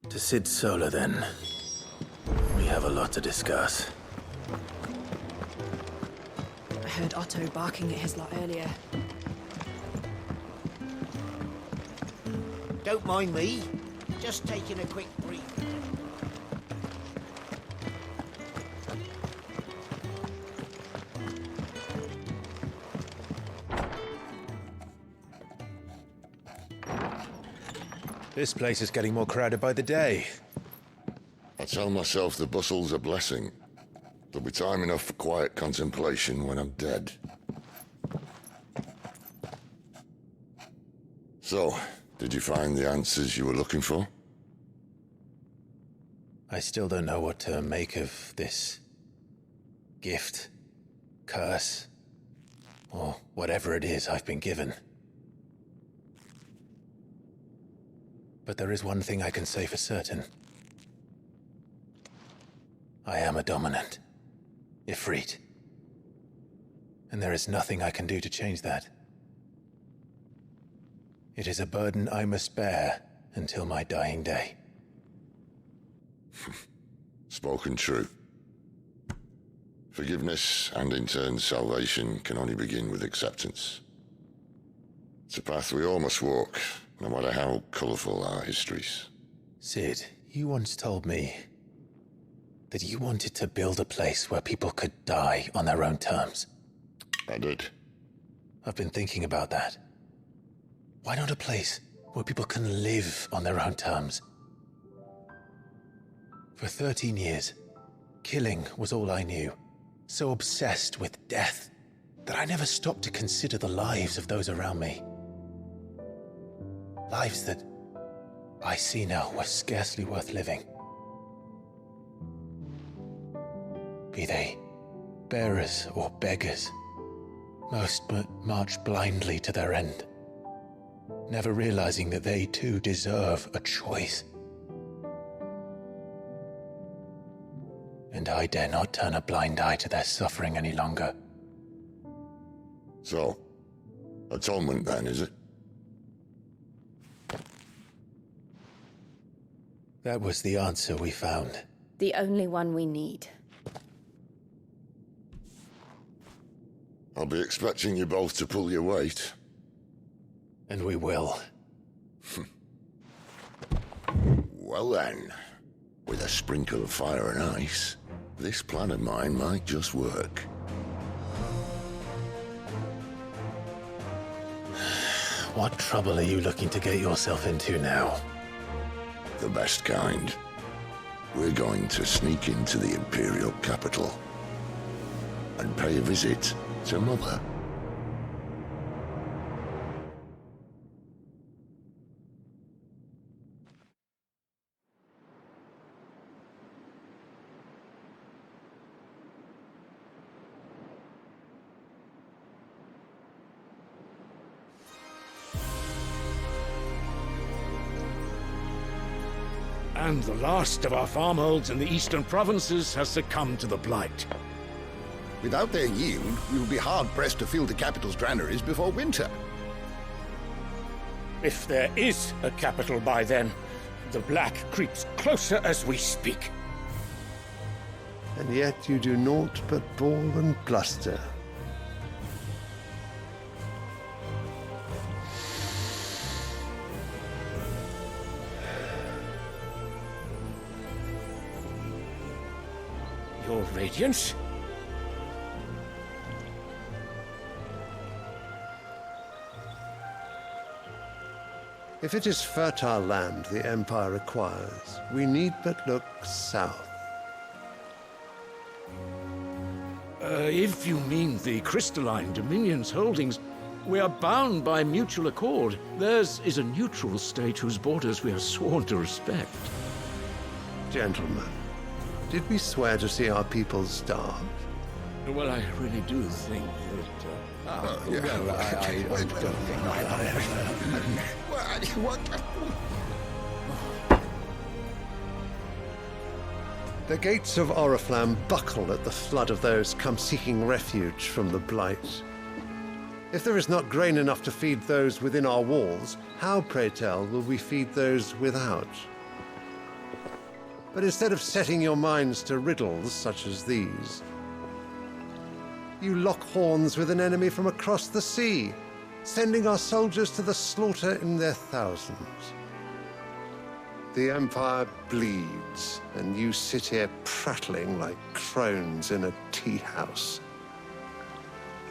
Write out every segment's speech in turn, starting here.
To Sid Solar, then. We have a lot to discuss. I heard Otto barking at his lot earlier. Don't mind me. Just taking a quick breather. This place is getting more crowded by the day. I tell myself the bustle's a blessing. There'll be time enough for quiet contemplation when I'm dead. So, did you find the answers you were looking for? I still don't know what to make of this gift, curse, or whatever it is I've been given. But there is one thing I can say for certain. I am a dominant, Ifrit. And there is nothing I can do to change that. It is a burden I must bear until my dying day. Spoken true. Forgiveness, and in turn salvation, can only begin with acceptance. It's a path we all must walk, no matter how colourful our histories. Sid, you once told me that you wanted to build a place where people could die on their own terms. I did. I've been thinking about that. Why not a place where people can live on their own terms? For 13 years, killing was all I knew. So obsessed with death that I never stopped to consider the lives of those around me. Lives that I see now were scarcely worth living. Be they bearers or beggars, most march blindly to their end, never realizing that they too deserve a choice. And I dare not turn a blind eye to their suffering any longer. So, atonement then, is it? That was the answer we found. The only one we need. I'll be expecting you both to pull your weight. And we will. Well then, with a sprinkle of fire and ice, this plan of mine might just work. What trouble are you looking to get yourself into now? The best kind. We're going to sneak into the Imperial capital and pay a visit to Mother. And the last of our farmholds in the eastern provinces has succumbed to the Blight. Without their yield, we will be hard-pressed to fill the capital's granaries before winter. If there is a capital by then, the Black creeps closer as we speak. And yet you do naught but bawl and bluster. Your Radiance? If it is fertile land the Empire requires, we need but look south. If you mean the crystalline Dominion's holdings, we are bound by mutual accord. Theirs is a neutral state whose borders we are sworn to respect. Gentlemen, did we swear to see our people starve? Well, I really do think that... I don't think The gates of Oriflamme buckle at the flood of those come seeking refuge from the Blight. If there is not grain enough to feed those within our walls, how, pray tell, will we feed those without? But instead of setting your minds to riddles such as these, you lock horns with an enemy from across the sea, sending our soldiers to the slaughter in their thousands. The Empire bleeds, and you sit here prattling like crones in a tea house.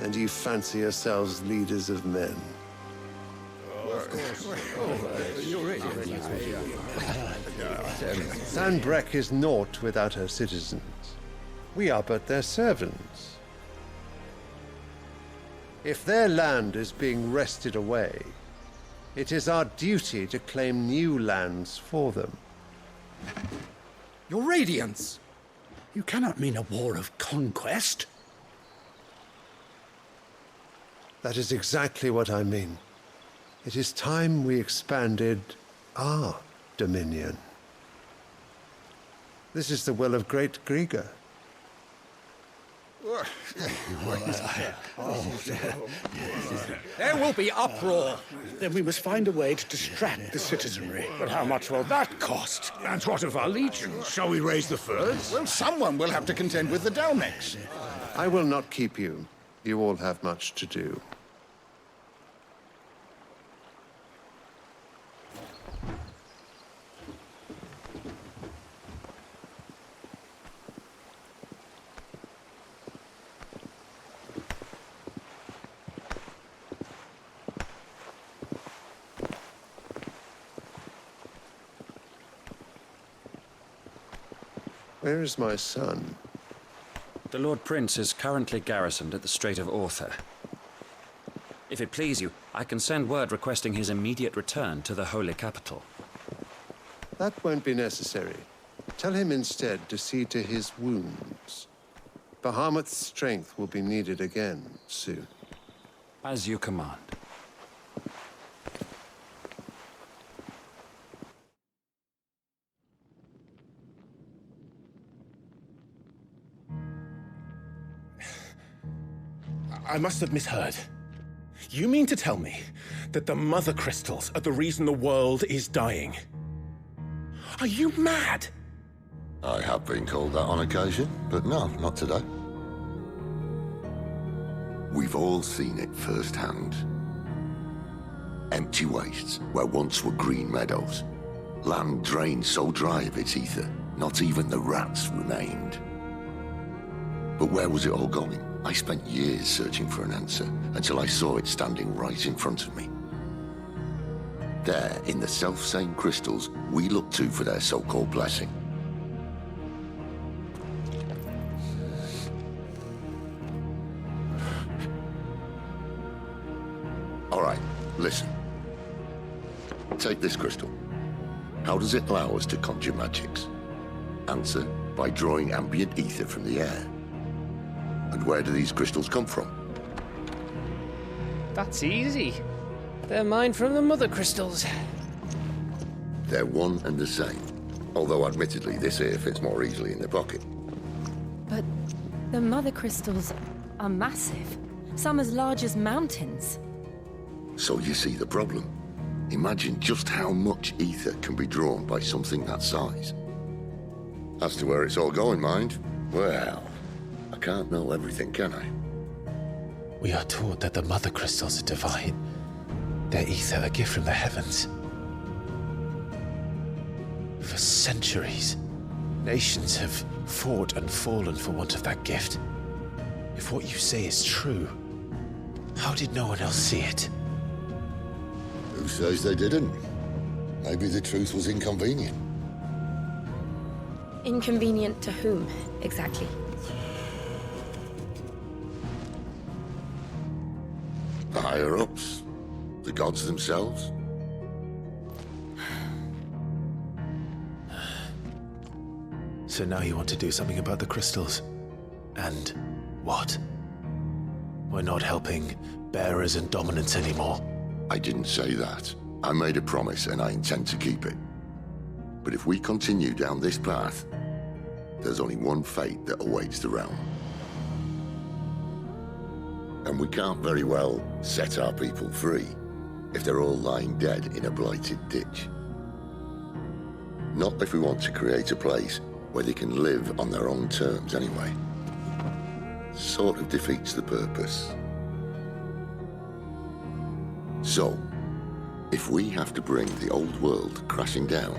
And you fancy yourselves leaders of men. Sanbreque is naught without her citizens. We are but their servants. If their land is being wrested away, it is our duty to claim new lands for them. Your Radiance! You cannot mean a war of conquest. That is exactly what I mean. It is time we expanded our dominion. This is the will of great Grieger. There will be uproar. Then we must find a way to distract the citizenry. But how much will that cost? And what of our legions? Shall we raise the furs? Well, someone will have to contend with the Dalmex. I will not keep you. You all have much to do. Where is my son? The Lord Prince is currently garrisoned at the Strait of Author. If it please you, I can send word requesting his immediate return to the Holy Capital. That won't be necessary. Tell him instead to see to his wounds. Bahamut's strength will be needed again soon. As you command. I must have misheard. You mean to tell me that the Mother Crystals are the reason the world is dying? Are you mad? I have been called that on occasion, but no, not today. We've all seen it firsthand. Empty wastes where once were green meadows. Land drained so dry of its ether, not even the rats remained. But where was it all going? I spent years searching for an answer, until I saw it standing right in front of me. There, in the self-same crystals we look to for their so-called blessing. All right, listen. Take this crystal. How does it allow us to conjure magics? Answer, by drawing ambient ether from the air. And where do these crystals come from? That's easy. They're mined from the Mother Crystals. They're one and the same. Although admittedly this here fits more easily in the pocket. But the Mother Crystals are massive. Some as large as mountains. So you see the problem. Imagine just how much ether can be drawn by something that size. As to where it's all going, mind, well, I can't know everything, can I? We are taught that the Mother Crystals are divine. Their ether a gift from the heavens. For centuries, nations have fought and fallen for want of that gift. If what you say is true, how did no one else see it? Who says they didn't? Maybe the truth was inconvenient. Inconvenient to whom, exactly? The higher-ups? The gods themselves? So now you want to do something about the crystals? And what? We're not helping bearers and dominants anymore. I didn't say that. I made a promise and I intend to keep it. But if we continue down this path, there's only one fate that awaits the realm. And we can't very well set our people free if they're all lying dead in a blighted ditch. Not if we want to create a place where they can live on their own terms anyway. Sort of defeats the purpose. So, if we have to bring the old world crashing down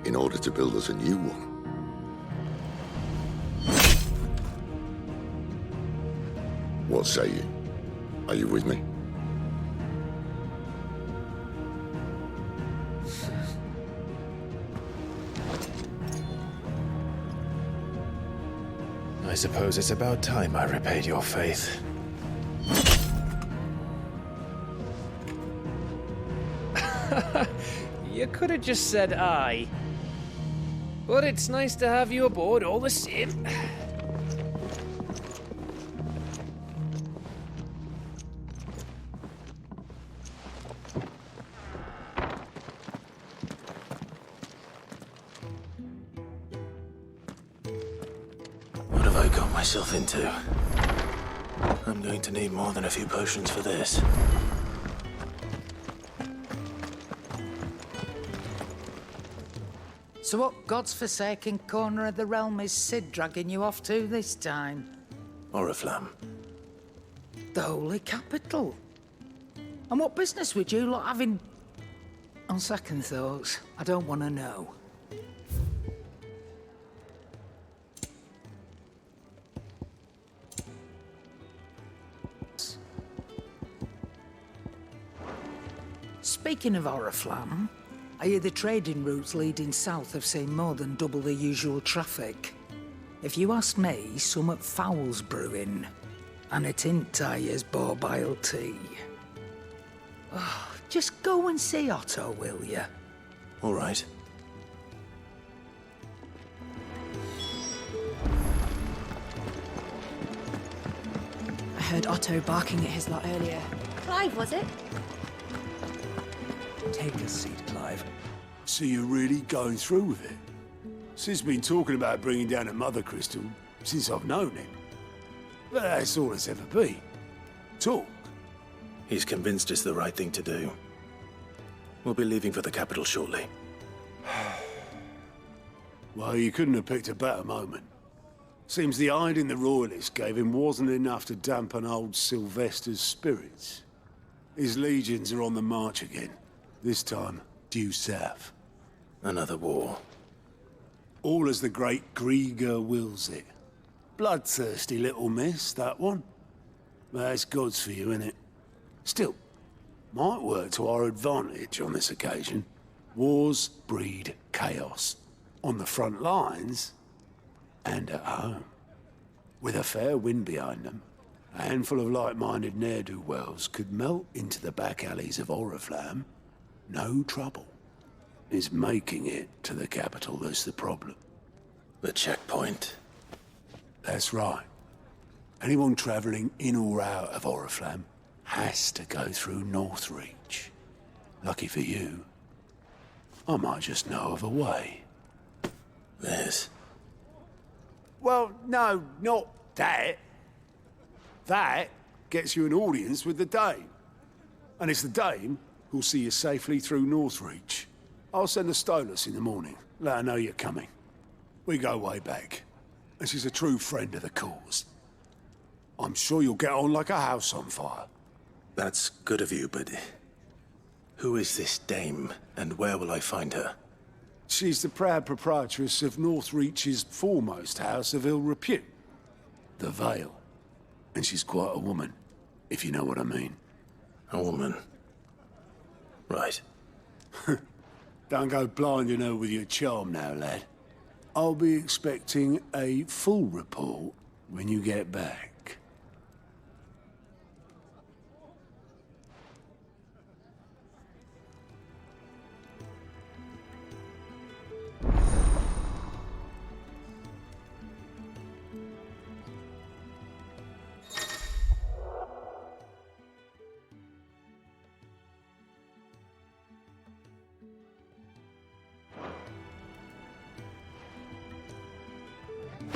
in order to build us a new one, what say you? Are you with me? I suppose it's about time I repaid your faith. You could have just said aye. But it's nice to have you aboard all the same. What have I got myself into? I'm going to need more than a few potions for this. So what God's forsaken corner of the realm is Sid dragging you off to this time? Oriflamme. The holy capital. And what business would you lot have in... On second thoughts, I don't want to know. Speaking of Oriflamme, I hear the trading routes leading south have seen more than double the usual traffic. If you ask me, summat foul's brewing. And it ain't Tyre's borbile tea. Oh, just go and see Otto, will you? All right. I heard Otto barking at his lot earlier. Clive, was it? Take a seat, Clive. So you're really going through with it? Sid's been talking about bringing down a mother crystal since I've known him. But that's all it's ever been. Talk. He's convinced it's the right thing to do. We'll be leaving for the capital shortly. Well, you couldn't have picked a better moment. Seems the hiding the Royalists gave him wasn't enough to dampen old Sylvester's spirits. His legions are on the march again. This time, due south. Another war. All as the great Grieger wills it. Bloodthirsty little miss, that one. That's God's for you, innit? Still, might work to our advantage on this occasion. Wars breed chaos. On the front lines, and at home. With a fair wind behind them, a handful of like-minded ne'er-do-wells could melt into the back alleys of Oriflamme. No trouble. It's making it to the capital that's the problem. The checkpoint. That's right. Anyone travelling in or out of Oriflamme has to go through Northreach. Lucky for you, I might just know of a way. This? Well, no, not that. That gets you an audience with the Dame. And it's the Dame who'll see you safely through Northreach. I'll send a Stolas in the morning, let her know you're coming. We go way back, and she's a true friend of the cause. I'm sure you'll get on like a house on fire. That's good of you, but... who is this Dame, and where will I find her? She's the proud proprietress of Northreach's foremost house of ill repute, the Vale. And she's quite a woman, if you know what I mean. A woman? Right. Don't go blinding her with your charm now, lad. I'll be expecting a full report when you get back.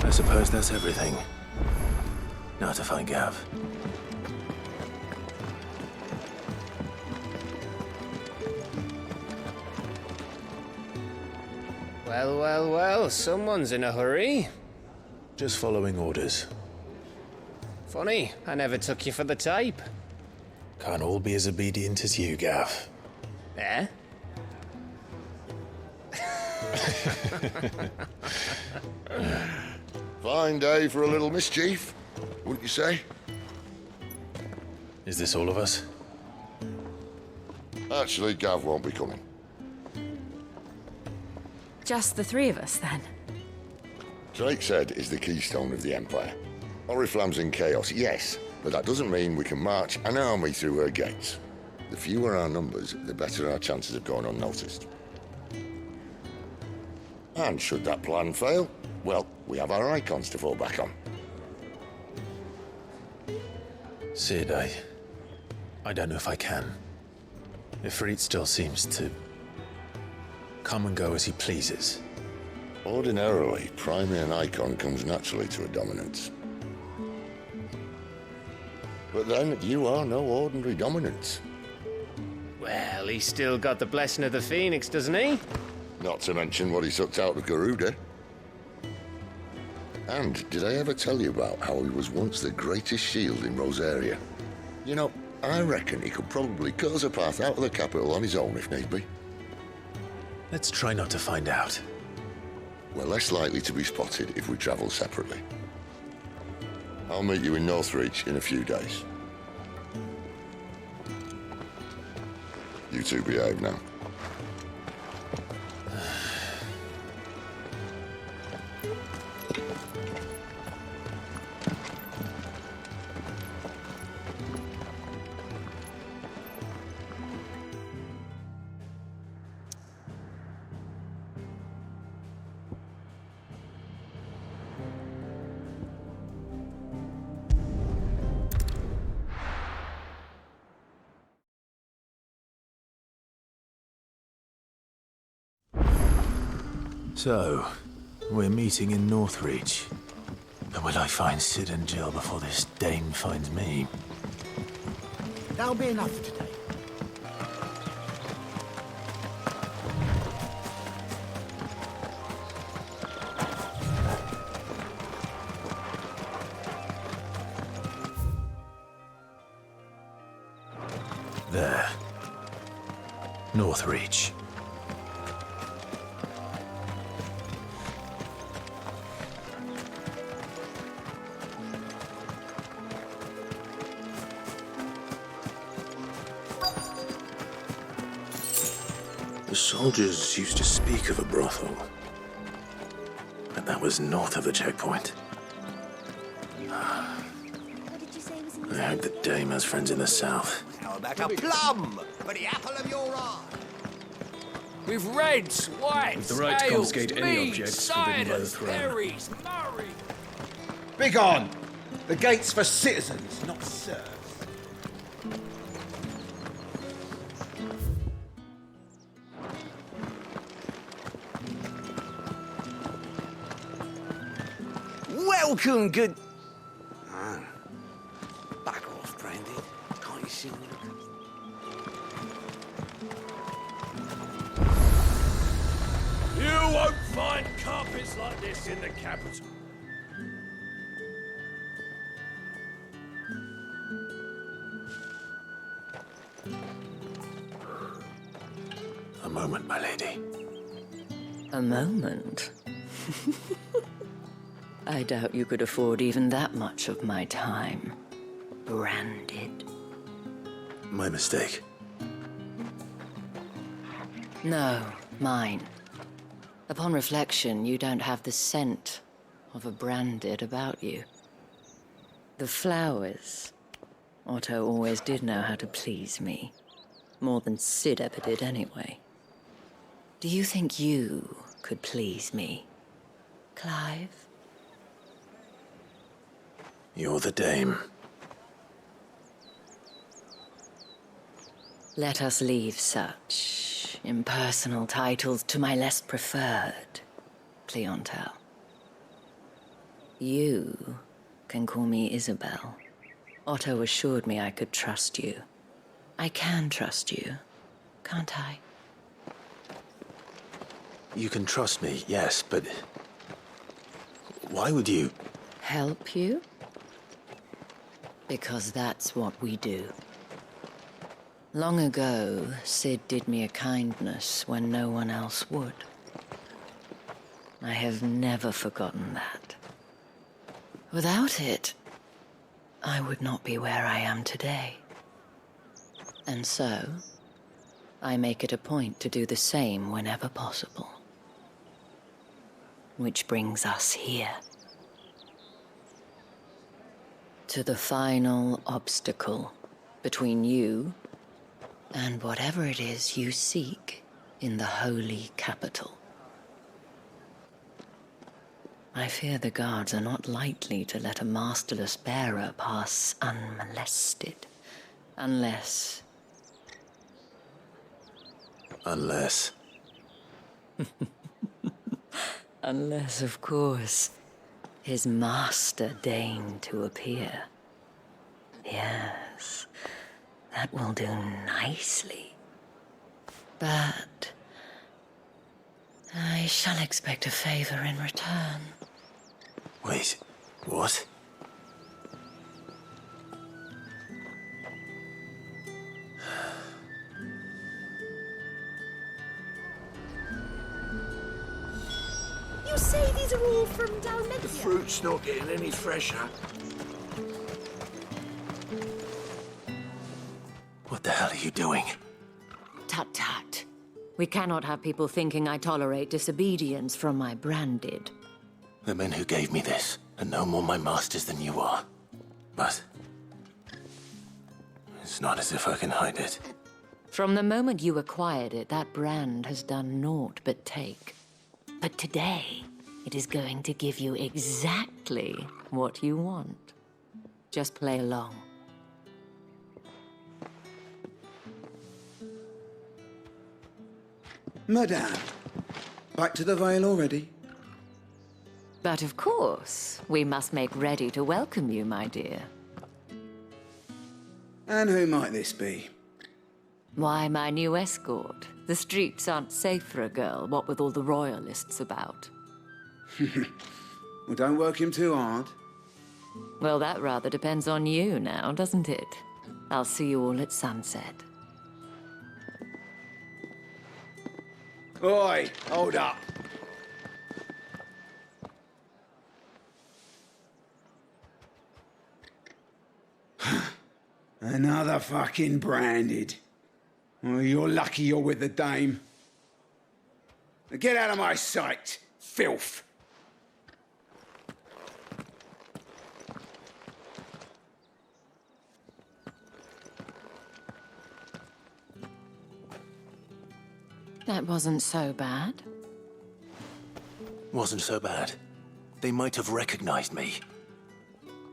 I suppose that's everything. Now to find Gav. Well, well, well, someone's in a hurry. Just following orders. Funny, I never took you for the type. Can't all be as obedient as you, Gav. Eh? Fine day for a little mischief, wouldn't you say? Is this all of us? Actually, Gav won't be coming. Just the three of us, then? Drake's Head is the keystone of the Empire. Oriflamme's in chaos, yes, but that doesn't mean we can march an army through her gates. The fewer our numbers, the better our chances of going unnoticed. And should that plan fail, well, we have our Eikons to fall back on. Sid, I don't know if I can. Ifrit still seems to come and go as he pleases. Ordinarily, priming an Eikon comes naturally to a dominance. But then, you are no ordinary dominance. Well, he's still got the blessing of the Phoenix, doesn't he? Not to mention what he sucked out of Garuda. And did I ever tell you about how he was once the greatest shield in Rosaria? You know, I reckon he could probably cut us a path out of the capital on his own if need be. Let's try not to find out. We're less likely to be spotted if we travel separately. I'll meet you in Northreach in a few days. You two behave now. So, we're meeting in Northreach. But will I find Sid and Jill before this dame finds me? That'll be enough for today. There. Northreach. The soldiers used to speak of a brothel, but that was north of the checkpoint. I hope the dame has friends in the south. Like a plum for the apple of your eye. With reds, whites, With the right to ales, confiscate any meads, objects forbidden by the ciders, throne. berries, murray. Begone! The gate's for citizens, not serfs. Welcome, good... Back off, Brandy. Can't you see me? You won't find carpets like this in the capital. A moment, my lady. A moment? I doubt you could afford even that much of my time. Branded. My mistake. No, mine. Upon reflection, you don't have the scent of a branded about you. The flowers. Otto always did know how to please me. More than Sid ever did anyway. Do you think you could please me, Clive? You're the dame. Let us leave such impersonal titles to my less preferred clientele. You can call me Isabel. Otto assured me I could trust you. I can trust you, can't I? You can trust me, yes, but... why would you... Help you? Because that's what we do. Long ago, Sid did me a kindness when no one else would. I have never forgotten that. Without it, I would not be where I am today. And so, I make it a point to do the same whenever possible. Which brings us here. To the final obstacle between you and whatever it is you seek in the holy capital. I fear the guards are not likely to let a masterless bearer pass unmolested. Unless... Unless... Unless, of course, his master deigned to appear. Yes, that will do nicely. But... I shall expect a favor in return. Wait, what? You say these are all from Dalmetia? The fruit's not getting any fresher. What the hell are you doing? Tut-tut. We cannot have people thinking I tolerate disobedience from my branded. The men who gave me this are no more my masters than you are. But... it's not as if I can hide it. From the moment you acquired it, that brand has done naught but take. But today, it is going to give you exactly what you want. Just play along. Madame, back to the Vale already? But of course, we must make ready to welcome you, my dear. And who might this be? Why, my new escort. The streets aren't safe for a girl, what with all the royalists about. Well, don't work him too hard. Well, that rather depends on you now, doesn't it? I'll see you all at sunset. Oi, hold up. Another fucking branded. Oh, you're lucky you're with the dame. Now get out of my sight, filth. That wasn't so bad. Wasn't so bad. They might have recognized me.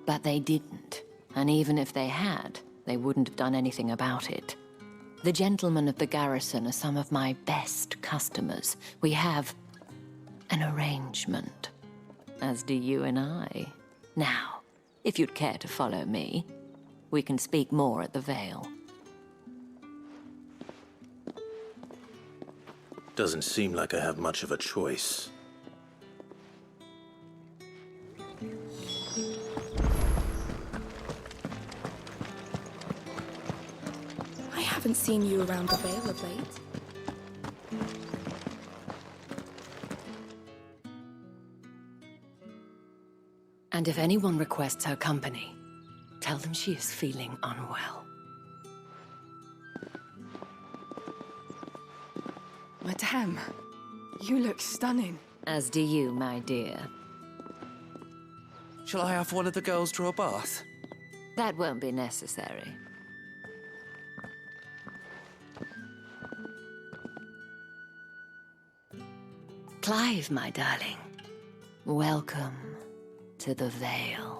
But they didn't. And even if they had, they wouldn't have done anything about it. The gentlemen of the garrison are some of my best customers. We have an arrangement, as do you and I. Now, if you'd care to follow me, we can speak more at the Vale. Doesn't seem like I have much of a choice. I haven't seen you around the Vale of late. And if anyone requests her company, tell them she is feeling unwell. Madame, you look stunning. As do you, my dear. Shall I have one of the girls draw a bath? That won't be necessary. Clive, my darling. Welcome to the Vale.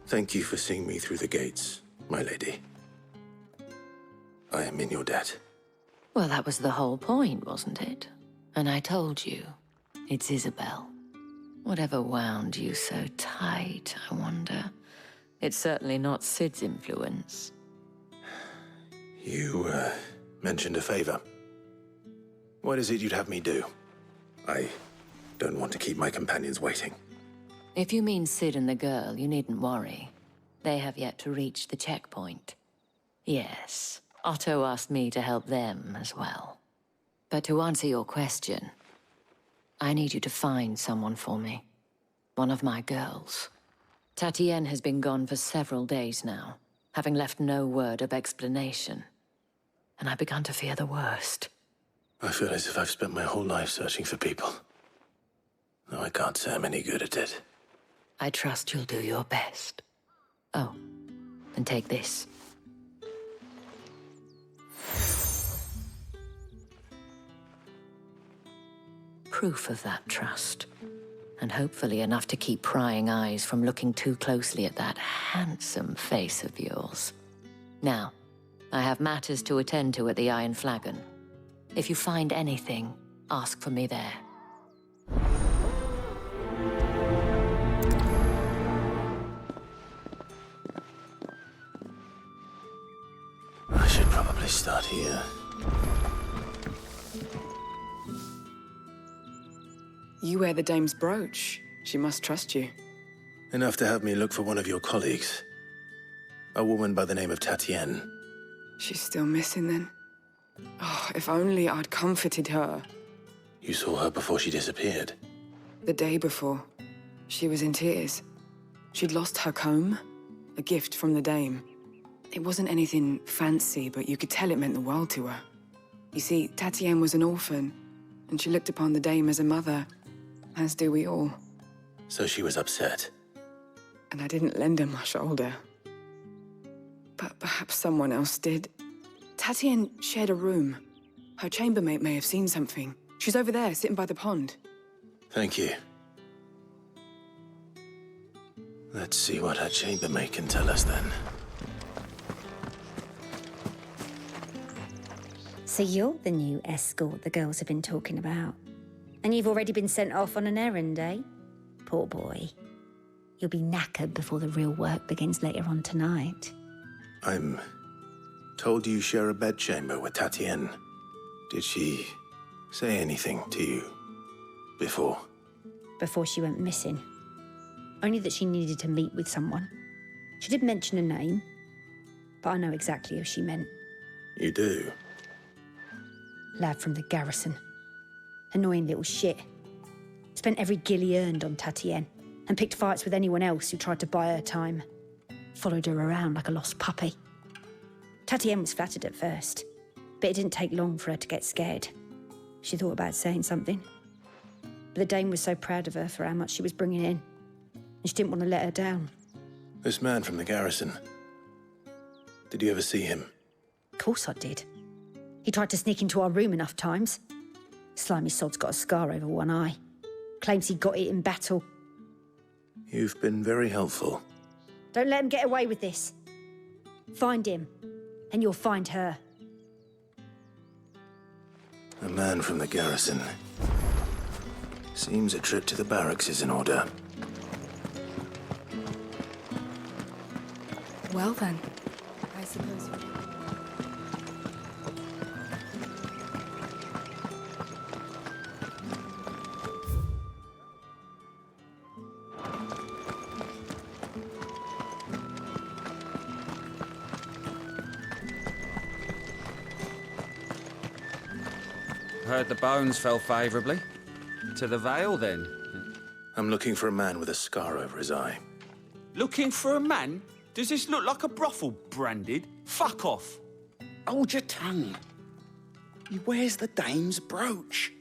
Thank you for seeing me through the gates, my lady. I am in your debt. Well, that was the whole point, wasn't it? And I told you, it's Isabel. Whatever wound you so tight, I wonder? It's certainly not Sid's influence. You, mentioned a favor. What is it you'd have me do? I don't want to keep my companions waiting. If you mean Sid and the girl, you needn't worry. They have yet to reach the checkpoint. Yes, Otto asked me to help them as well. But to answer your question, I need you to find someone for me. One of my girls. Tatienne has been gone for several days now, having left no word of explanation. And I began to fear the worst. I feel as if I've spent my whole life searching for people. No, I can't say I'm any good at it. I trust you'll do your best. Oh, and take this. Proof of that trust. And hopefully enough to keep prying eyes from looking too closely at that handsome face of yours. Now, I have matters to attend to at the Iron Flagon. If you find anything, ask for me there. I should probably start here. You wear the dame's brooch. She must trust you. Enough to have me look for one of your colleagues. A woman by the name of Tatienne. She's still missing then. Oh, if only I'd comforted her. You saw her before she disappeared? The day before. She was in tears. She'd lost her comb, a gift from the dame. It wasn't anything fancy, but you could tell it meant the world to her. You see, Tatienne was an orphan, and she looked upon the dame as a mother, as do we all. So she was upset. And I didn't lend her my shoulder. But perhaps someone else did. Tatienne shared a room. Her chambermaid may have seen something. She's over there, sitting by the pond. Thank you. Let's see what her chambermaid can tell us then. So you're the new escort the girls have been talking about. And you've already been sent off on an errand, eh? Poor boy. You'll be knackered before the real work begins later on tonight. I'm told you share a bedchamber with Tatienne. Did she say anything to you before? Before she went missing. Only that she needed to meet with someone. She did mention a name, but I know exactly who she meant. You do? Lad from the garrison. Annoying little shit. Spent every guil he earned on Tatienne and picked fights with anyone else who tried to buy her time. Followed her around like a lost puppy. Tatienne was flattered at first, but it didn't take long for her to get scared. She thought about saying something. But the dame was so proud of her for how much she was bringing in, and she didn't want to let her down. This man from the garrison. Did you ever see him? Of course I did. He tried to sneak into our room enough times. Slimy sod's got a scar over one eye. Claims he got it in battle. You've been very helpful. Don't let him get away with this. Find him, and you'll find her. A man from the garrison. Seems a trip to the barracks is in order. Well then, I suppose... Heard the bones fell favourably. To the Vale, then? I'm looking for a man with a scar over his eye. Looking for a man? Does this look like a brothel, Branded? Fuck off. Hold your tongue. He wears the dame's brooch.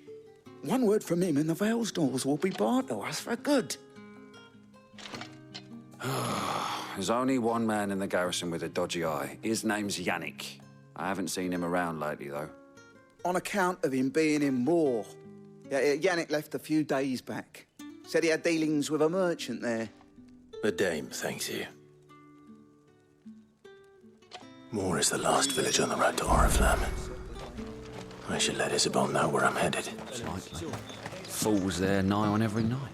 One word from him and the Vale's doors will be barred to us for good. There's only one man in the garrison with a dodgy eye. His name's Yannick. I haven't seen him around lately, though. On account of him being in Moor. Yeah, Yannick left a few days back. Said he had dealings with a merchant there. The dame thanks you. Moor is the last village on the road to Oriflamme. I should let Isabel know where I'm headed. Falls there nigh on every night.